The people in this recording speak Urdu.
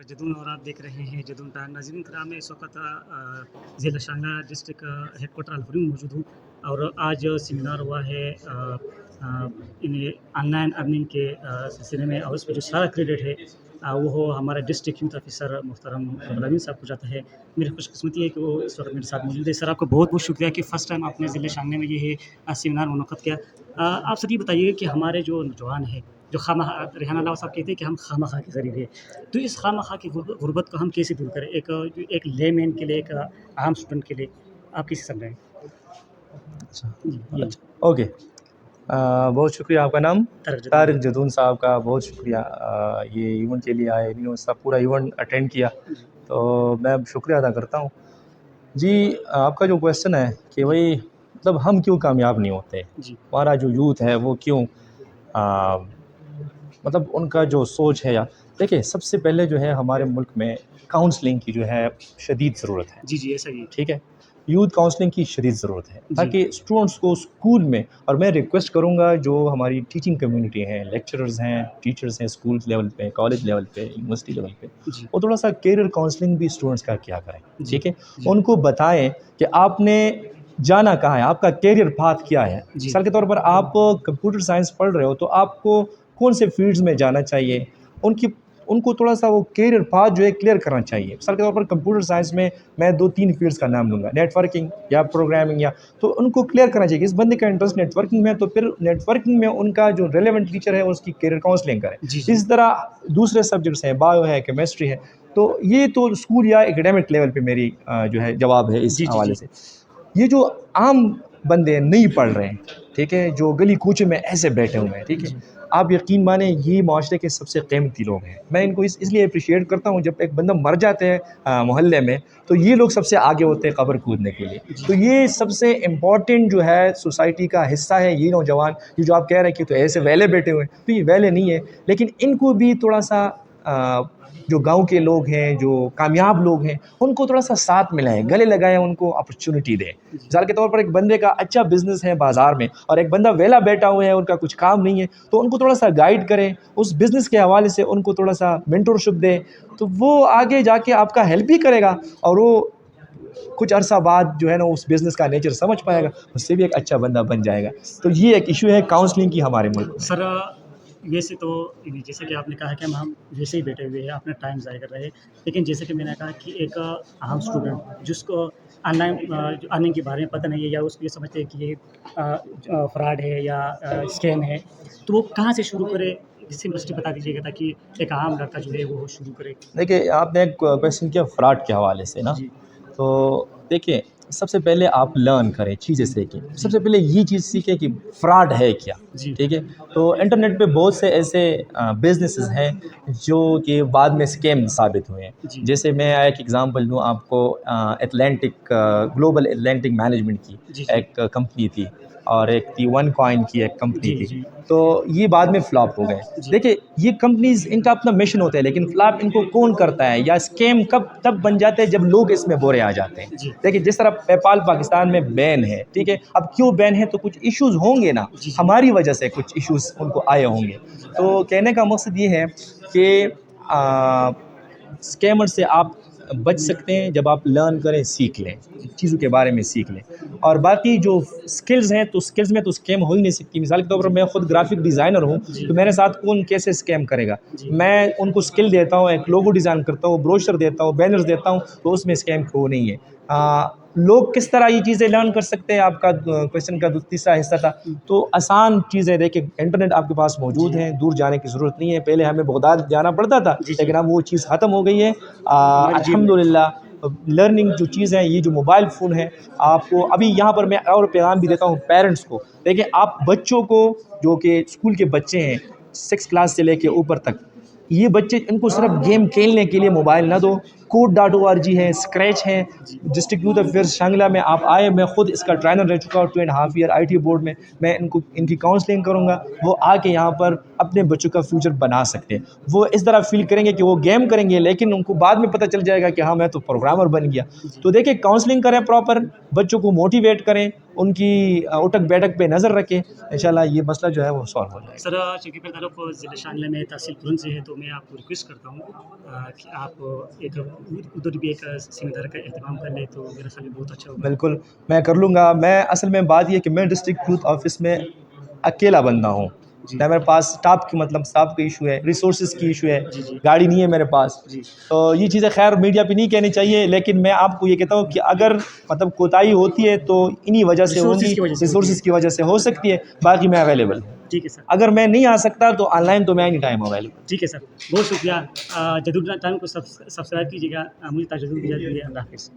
جدون اور آپ دیکھ رہے ہیں جدون ٹائم. ناظرین کرام، میں اس وقت ضلع شانگلہ ڈسٹرکٹ ہیڈ کوارٹر الفریوں میں موجود ہوں اور آج سیمینار ہوا ہے آن لائن ارننگ کے سلسلے میں، اور اس پہ جو سارا کریڈٹ ہے وہ ہمارا ڈسٹرکٹ یوتھ آفیسر محترم غلامین صاحب کو جاتا ہے. میری خوش قسمتی ہے کہ وہ اس وقت میرے ساتھ موجود ہے. سر، آپ کا بہت بہت شکریہ کہ فرسٹ ٹائم آپ نے ضلع شانگلہ میں یہ سیمینار منعقد کیا. آپ سر یہ بتائیے کہ ہمارے جو نوجوان ہیں جو خواہ ریحان اللہ صاحب کہتے ہیں کہ ہم خواہ مخواہ کے ذریعے، تو اس خواہ مخواہ کی غربت کو ہم کیسے دور کریں، ایک لے مین کے لیے، ایک عام اسٹوڈنٹ کے لیے آپ کیسے سمجھائیں؟ اچھا، اوکے. بہت شکریہ. آپ کا نام؟ طارق جدون صاحب کا بہت شکریہ. یہ ایونٹ کے لیے آئے، انہوں نے سب پورا ایونٹ اٹینڈ کیا، تو میں شکریہ ادا کرتا ہوں. جی، آپ کا جو کویشچن ہے کہ بھائی مطلب ہم کیوں کامیاب نہیں ہوتے، ہمارا جو یوتھ ہے وہ کیوں مطلب ان کا جو سوچ ہے، یا دیکھیں سب سے پہلے جو ہے ہمارے ملک میں کاؤنسلنگ کی جو ہے شدید ضرورت ہے. جی ایسا ہی. ٹھیک ہے، یوتھ کاؤنسلنگ کی شدید ضرورت ہے تاکہ اسٹوڈنٹس کو اسکول میں، اور میں ریکویسٹ کروں گا جو ہماری ٹیچنگ کمیونٹی ہیں، لیکچررز ہیں، ٹیچرز ہیں، اسکول لیول پہ، کالج لیول پہ، یونیورسٹی لیول پہ، وہ تھوڑا سا کیریئر کاؤنسلنگ بھی اسٹوڈنٹس کا کیا کریں. ٹھیک ہے، ان کو بتائیں کہ آپ نے جانا کہاں ہے، آپ کا کیریئر پاتھ کیا ہے. مثال کے طور پر آپ کمپیوٹر سائنس پڑھ رہے ہو تو آپ کو کون سے فیلڈز میں جانا چاہیے، ان کو تھوڑا سا وہ کیریئر پاتھ جو ہے کلیئر کرنا چاہیے. مثال کے طور پر کمپیوٹر سائنس میں 2-3 فیلڈز کا نام لوں گا، نیٹ ورکنگ یا پروگرامنگ، یا تو ان کو کلیئر کرنا چاہیے کہ اس بندے کا انٹرسٹ نیٹ ورکنگ میں، تو پھر نیٹ ورکنگ میں ان کا جو ریلیونٹ ٹیچر ہے اس کی کیریئر کاؤنسلنگ کرے. اس طرح دوسرے سبجیکٹس ہیں، بایو ہے، کیمسٹری ہے. تو یہ تو اسکول یا اکیڈمک لیول پہ میری جو ہے جواب ہے اس حوالے سے. یہ جو عام بندے نہیں پڑھ رہے ہیں، ٹھیک ہے، جو گلی کوچے میں ایسے بیٹھے ہوئے ہیں، ٹھیک ہے، آپ یقین مانیں یہ معاشرے کے سب سے قیمتی لوگ ہیں. میں ان کو اس لیے اپریشیٹ کرتا ہوں، جب ایک بندہ مر جاتے ہیں محلے میں تو یہ لوگ سب سے آگے ہوتے ہیں قبر کودنے کے لیے. تو یہ سب سے امپورٹنٹ جو ہے سوسائٹی کا حصہ ہے یہ نوجوان. یہ جو آپ کہہ رہے ہیں کہ تو ایسے ویلے بیٹھے ہوئے ہیں، تو یہ ویلے نہیں ہے، لیکن ان کو بھی تھوڑا سا جو گاؤں کے لوگ ہیں، جو کامیاب لوگ ہیں، ان کو تھوڑا سا ساتھ ملائیں، گلے لگائیں، ان کو اپرچونٹی دیں. مثال کے طور پر ایک بندے کا اچھا بزنس ہے بازار میں اور ایک بندہ ویلا بیٹھا ہوا ہے، ان کا کچھ کام نہیں ہے، تو ان کو تھوڑا سا گائیڈ کریں اس بزنس کے حوالے سے، ان کو تھوڑا سا مینٹورشپ دیں، تو وہ آگے جا کے آپ کا ہیلپ بھی کرے گا اور وہ کچھ عرصہ بعد جو ہے نا اس بزنس کا نیچر سمجھ پائے گا، اس سے بھی ایک اچھا بندہ بن جائے گا. تو یہ ایک ایشو ہے کاؤنسلنگ کی ہمارے ملک میں. سر، ویسے تو جیسے کہ آپ نے کہا کہ ہم ویسے ہی بیٹھے ہوئے ہیں، اپنا ٹائم ضائع کر رہے ہیں، لیکن جیسے کہ میں نے کہا کہ ایک عام اسٹوڈنٹ جس کو آن لائن ارننگ کے بارے میں پتہ نہیں ہے، یا اس کو یہ سمجھتے ہیں کہ یہ فراڈ ہے یا اسکیم ہے، تو وہ کہاں سے شروع کرے؟ جس سے مسئلہ بتا دیجیے گا تاکہ ایک عام لڑکا جو ہے وہ شروع کرے. دیکھیے، آپ نے ایک کویشچن کیا فراڈ کے حوالے سے نا، تو دیکھیں سب سے پہلے آپ لرن کریں، چیزیں سیکھیں. سب سے پہلے یہ چیز سیکھیں کہ فراڈ ہے کیا. ٹھیک ہے، تو انٹرنیٹ پہ بہت سے ایسے بزنسز ہیں جو کہ بعد میں اسکیم ثابت ہوئے ہیں. جیسے میں ایک ایگزامپل دوں آپ کو، گلوبل اٹلانٹک مینجمنٹ کی ایک کمپنی تھی، اور ایک تھی ون کوائن کی ایک کمپنی تھی، تو یہ بعد میں فلاپ ہو گئے. دیکھیں یہ کمپنیز ان کا اپنا مشن ہوتا ہے، لیکن فلاپ ان کو کون کرتا ہے، یا اسکیم تب بن جاتے ہیں جب لوگ اس میں بورے آ جاتے ہیں. دیکھیں جس طرح پے پال پاکستان میں بین ہے، ٹھیک ہے، اب کیوں بین ہے تو کچھ ایشوز ہوں گے نا، ہماری وجہ سے کچھ ایشوز ان کو آئے ہوں گے. تو کہنے کا مقصد یہ ہے کہ اسکیمر سے آپ بچ سکتے ہیں جب آپ لرن کریں، سیکھ لیں، چیزوں کے بارے میں سیکھ لیں. اور باقی جو سکلز ہیں، تو سکلز میں تو اسکیم ہو ہی نہیں سکتی. مثال کے طور پر میں خود گرافک ڈیزائنر ہوں، تو میرے ساتھ کون کیسے اسکیم کرے گا. میں ان کو اسکل دیتا ہوں، ایک لوگو ڈیزائن کرتا ہوں، بروشر دیتا ہوں، بینرز دیتا ہوں، تو اس میں اسکیم کیوں نہیں ہے. لوگ کس طرح یہ چیزیں لرن کر سکتے ہیں، آپ کا کویشچن کا تیسرا حصہ تھا. تو آسان چیزیں، دیکھیں انٹرنیٹ آپ کے پاس موجود ہے، دور جانے کی ضرورت نہیں ہے. پہلے ہمیں بغداد جانا پڑتا تھا، لیکن اب وہ چیز ختم ہو گئی ہے الحمدللہ. لرننگ جو چیز ہے، یہ جو موبائل فون ہے، آپ کو ابھی یہاں پر میں اور پیغام بھی دیتا ہوں پیرنٹس کو. دیکھیں آپ بچوں کو، جو کہ اسکول کے بچے ہیں 6 کلاس سے لے کے اوپر تک، یہ بچے ان کو صرف گیم کھیلنے کے لیے موبائل نہ دو. code.org ہے، اسکریچ ہے، ڈسٹرکٹ یوتھ افیئرس شانگلہ میں آپ آئے، میں خود اس کا ٹرینر رہ چکا ہوں 2.5 ایئر آئی ٹی بورڈ میں ان کی کاؤنسلنگ کروں گا. وہ آ کے یہاں پر اپنے بچوں کا فیوچر بنا سکتے ہیں. وہ اس طرح فیل کریں گے کہ وہ گیم کریں گے، لیکن ان کو بعد میں پتہ چل جائے گا کہ ہاں میں تو پروگرامر بن گیا. تو دیکھیں کاؤنسلنگ کریں پراپر، بچوں کو موٹیویٹ کریں، ان کی اٹھک بیٹھک پہ نظر رکھیں، انشاءاللہ یہ مسئلہ جو ہے وہ سالو ہو جائے گا۔ سر چونکہ میرا تعلق ضلع شانگلہ میں تحصیل پرن سے ہے، تو میں آپ کو ریکویسٹ کرتا ہوں کہ آپ ایک ادھر بھی ایک سیمینار کا اہتمام کر لیں تو میرا خیال میں بہت اچھا ہوگا۔ بالکل میں کر لوں گا۔ میں اصل میں بات یہ کہ میں ڈسٹرکٹ یوتھ آفس میں اکیلا بندہ ہوں، نہ میرے پاس اسٹاف کی مطلب اسٹاف کا ایشو ہے، ریسورسز کی ایشو ہے، گاڑی نہیں ہے میرے پاس، تو یہ چیزیں خیر میڈیا پہ نہیں کہنی چاہیے، لیکن میں آپ کو یہ کہتا ہوں کہ اگر مطلب کوتاہی ہوتی ہے تو انہی وجہ سے ہوگی، ریسورسز کی وجہ سے ہو سکتی ہے، باقی میں اویلیبل ہوں۔ ٹھیک ہے سر، اگر میں نہیں آ سکتا تو آن لائن تو میں اینی ٹائم اویلیبل۔ ٹھیک ہے سر، بہت شکریہ۔ جدید ٹائم کو سبسکرائب کیجیے گا، مجھے تاجدید اللہ حافظ۔